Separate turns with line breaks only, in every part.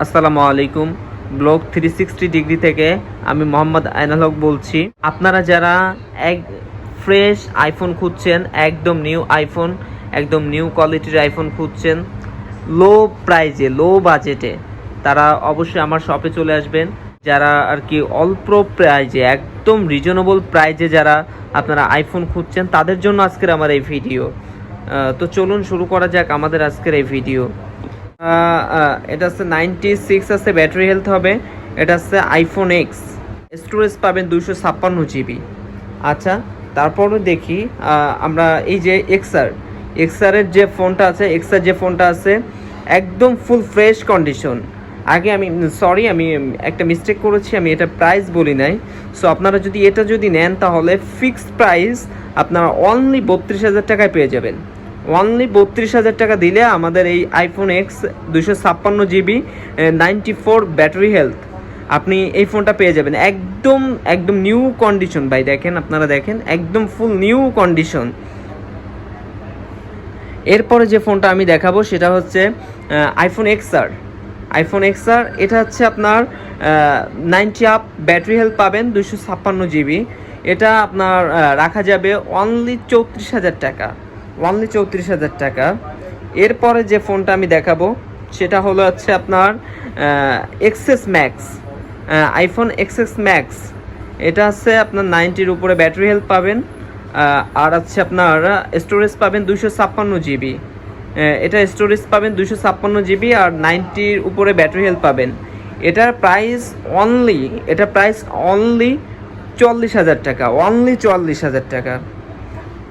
আসসালামু আলাইকুম। Blog 360 degree থেকে আমি মোহাম্মদ আইনাল হক বলছি। আপনারা যারা এক ফ্রেশ আইফোন খুঁজছেন, একদম নিউ আইফোন, একদম নিউ কোয়ালিটির আইফোন খুঁজছেন লো প্রাইজে, লো বাজেটে, তারা অবশ্যই আমার শপে চলে আসবেন। যারা আর কি অল্প প্রাইজে, একদম রিজনেবল প্রাইজে যারা আপনারা আইফোন খুঁজছেন, তাদের জন্য আজকের আমার এই ভিডিও। তো চলুন শুরু করা যাক আমাদের আজকের এই ভিডিও। এটা হচ্ছে 96 আছে, ব্যাটারি হেলথ হবে। এটা হচ্ছে আইফোন এক্স, স্টোরেজ পাবেন 256 জিবি। আচ্ছা, তারপরে দেখি আমরা এই যে এক্সআরের যে ফোনটা আছে, একদম ফুল ফ্রেশ কন্ডিশন। আগে আমি আমি একটা মিস্টেক করেছি, আমি এটা প্রাইস বলি নাই। সো আপনারা যদি এটা নেন তাহলে ফিক্সড প্রাইস আপনারা অনলি 32,000 টাকায় পেয়ে যাবেন। অনলি 32,000 টাকা দিলে আমাদের এই iPhone x 256 GB 94 battery health আপনি এই ফোনটা পেয়ে যাবেন একদম একদম নিউ কন্ডিশন। ভাই দেখেন, আপনারা দেখেন, একদম ফুল নিউ কন্ডিশন। এরপরে যে ফোনটা আমি দেখাবো সেটা হচ্ছে আইফোন এক্সআর। এটা হচ্ছে আপনার 90 আপ ব্যাটারি হেলথ পাবেন, 256 জিবি। এটা আপনার রাখা যাবে অনলি 34,000 টাকা, অনলি 34,000 টাকা। এরপরে যে ফোনটা আমি দেখাবো সেটা হলো হচ্ছে আপনার XS max, iPhone XS max. এটা হচ্ছে আপনার 90-র উপরে ব্যাটারি হেলথ পাবেন, আর হচ্ছে আপনার স্টোরেজ পাবেন 256 জিবি। এটা স্টোরেজ পাবেন 256 জিবি আর 90-র উপরে ব্যাটারি হেলথ পাবেন। এটার প্রাইস অনলি 40,000 টাকা, অনলি 40,000 টাকা।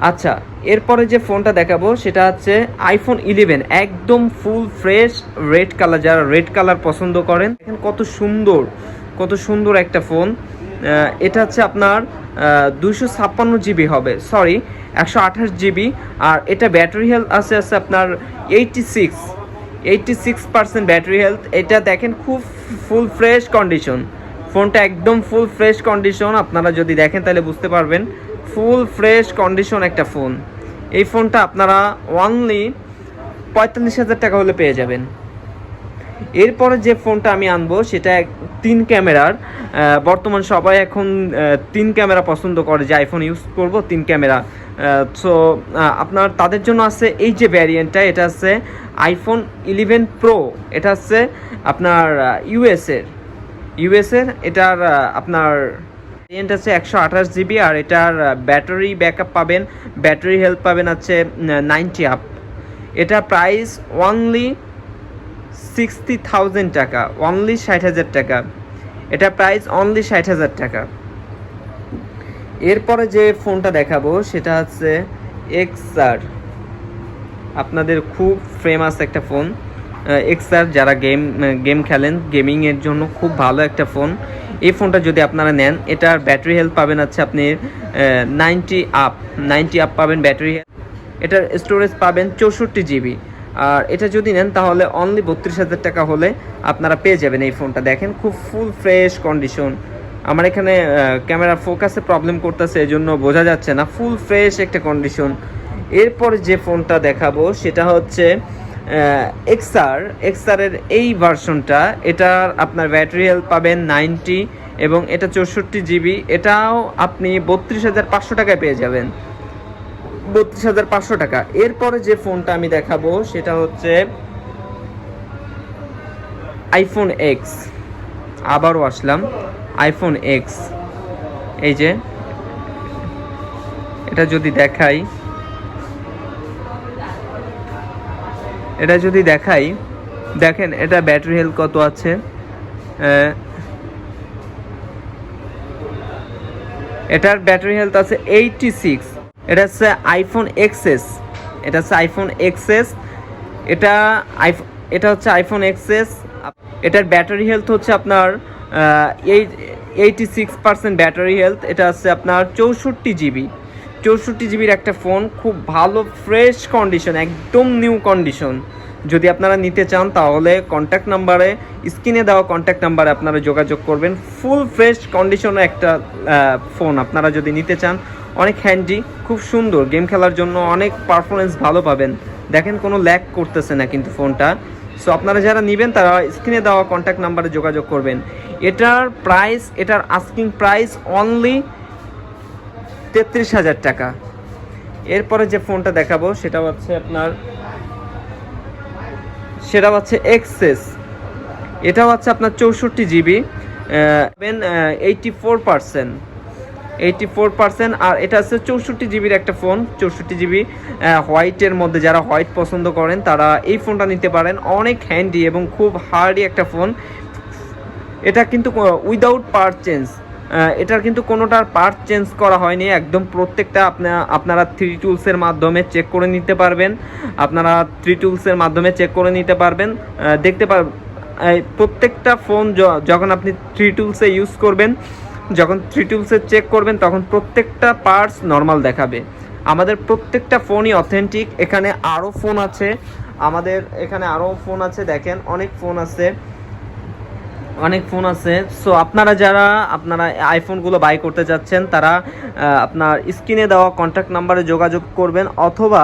আচ্ছা, এরপরে যে ফোনটা দেখাবো সেটা হচ্ছে আইফোন 11, একদম ফুল ফ্রেশ রেড কালার। যারা রেড কালার পছন্দ করেন, দেখেন কত সুন্দর একটা ফোন। এটা হচ্ছে আপনার 256 জিবি হবে, 128 জিবি। আর এটা ব্যাটারি হেলথ আছে আপনার 86% ব্যাটারি হেলথ। এটা দেখেন খুব ফুল ফ্রেশ কন্ডিশন, ফোনটা একদম ফুল ফ্রেশ কন্ডিশন। আপনারা যদি দেখেন তাহলে বুঝতে পারবেন ফুল ফ্রেশ কন্ডিশন একটা ফোন। এই ফোনটা আপনারা অনলি 45,000 টাকা হলে পেয়ে যাবেন। এরপরে যে ফোনটা আমি আনবো সেটা 3 ক্যামেরার। বর্তমান সবাই এখন 3 ক্যামেরা পছন্দ করে, যে আইফোন ইউজ করব 3 ক্যামেরা। সো আপনার তাদের জন্য আছে এই যে ভ্যারিয়েন্টটা, এটা আছে আইফোন 11 প্রো। এটা হচ্ছে আপনার ইউএসের। এটার আপনার ভ্যারিয়েন্ট আছে 128 জিবি, আর এটার ব্যাটারি ব্যাকআপ পাবেন, ব্যাটারি হেলথ পাবেন আছে 90 আপ। এটা প্রাইস অনলি 60,000 টাকা, অনলি 60,000 টাকা। এটা প্রাইস অনলি 60,000 টাকা। এরপরে যে ফোনটা দেখাবো সেটা হচ্ছে এক্সআর। আপনাদের খুব ফেমাস একটা ফোন এক্সআর। যারা গেম খেলেন, গেমিংয়ের জন্য খুব ভালো একটা ফোন। এই ফোনটা যদি আপনারা নেন, এটার ব্যাটারি হেলথ পাবেন আছে আপনি 90 আপ পাবেন ব্যাটারি হেলথ। এটার স্টোরেজ পাবেন 64 জিবি। আর এটা যদি নেন তাহলে অনলি 32,000 টাকা হলে আপনারা পেয়ে যাবেন এই ফোনটা। দেখেন খুব ফুল ফ্রেশ কন্ডিশন। আমার এখানে ক্যামেরা ফোকাসে প্রবলেম করতেছে, এই জন্য বোঝা যাচ্ছে না, ফুল ফ্রেশ একটা কন্ডিশন। এরপরে যে ফোনটা দেখাবো সেটা হচ্ছে এক্সআরের এই ভার্সনটা। এটার আপনার ব্যাটারি হেলথ পাবেন 90 এবং এটা 64 জিবি। এটাও আপনি 32,500 টাকায় পেয়ে যাবেন, 32,500 টাকা। এরপরে যে ফোনটা আমি দেখাবো সেটা হচ্ছে আইফোন এক্স। আবারও আসলাম আইফোন এক্স। এই যে এটা যদি দেখাই, দেখেন এটা ব্যাটারি হেলথ কত আছে। এটার ব্যাটারি হেলথ আছে 86। এটা হচ্ছে আইফোন এক্সএস। এটা হচ্ছে আইফোন এক্সএস। এটার ব্যাটারি হেলথ হচ্ছে আপনার 86% ব্যাটারি হেলথ। এটা হচ্ছে আপনার 64 জিবির একটা ফোন, খুব ভালো ফ্রেশ কন্ডিশন, একদম নিউ কন্ডিশন। যদি আপনারা নিতে চান তাহলে স্ক্রিনে দেওয়া কন্ট্যাক্ট নাম্বারে আপনারা যোগাযোগ করবেন। ফুল ফ্রেশ কন্ডিশনে একটা ফোন আপনারা যদি নিতে চান, অনেক হ্যান্ডি, খুব সুন্দর, গেম খেলার জন্য অনেক পারফরমেন্স ভালো পাবেন। দেখেন কোনো ল্যাগ করতেছে না কিন্তু ফোনটা, সো আপনারা যারা নেবেন তারা স্ক্রিনে দেওয়া কন্ট্যাক্ট নাম্বারে যোগাযোগ করবেন। এটার আস্কিং প্রাইস অনলি 33,000 টাকা। এরপরে যে ফোনটা দেখাবো সেটা হচ্ছে এক্সেস। এটা হচ্ছে আপনার 64 জিবি, 84%, আর এটা হচ্ছে 64 জিবির একটা ফোন। 64 জিবি হোয়াইটের মধ্যে, যারা হোয়াইট পছন্দ করেন তারা এই ফোনটা নিতে পারেন। অনেক হ্যান্ডি এবং খুব হার্ডি একটা ফোন। এটা কিন্তু উইদাউট পার্ট চেঞ্জ, এটার কিন্তু কোনোটার পার্ট চেঞ্জ করা হয়নি, একদম প্রত্যেকটা আপনারা 3 টুলসের মাধ্যমে চেক করে নিতে পারবেন। দেখতে পারবেন প্রত্যেকটা ফোন যখন আপনি 3 টুলসে ইউজ করবেন, যখন 3 টুলসে চেক করবেন তখন প্রত্যেকটা পার্টস নর্মাল দেখাবে। আমাদের প্রত্যেকটা ফোনই অথেন্টিক। এখানে আরও ফোন আছে, দেখেন অনেক ফোন আছে। সো আপনারা আইফোনগুলো বাই করতে যাচ্ছেন তারা আপনার স্ক্রিনে দেওয়া কন্ট্যাক্ট নাম্বারে যোগাযোগ করবেন, অথবা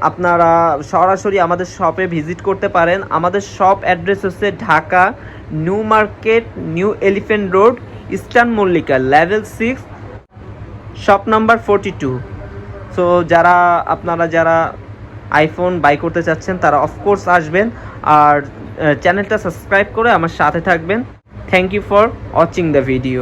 আপনারা সরাসরি আমাদের শপে ভিজিট করতে পারেন। আমাদের শপ অ্যাড্রেস হচ্ছে Dhaka new market, new elephant road, eastern Mallika, level 6, shop number 42। So আপনারা যারা আইফোন বাই করতে চাচ্ছেন তারা অফকোর্স আসবেন, আর চ্যানেলটা সাবস্ক্রাইব করে আমার সাথে থাকবেন। Thank you for watching the video.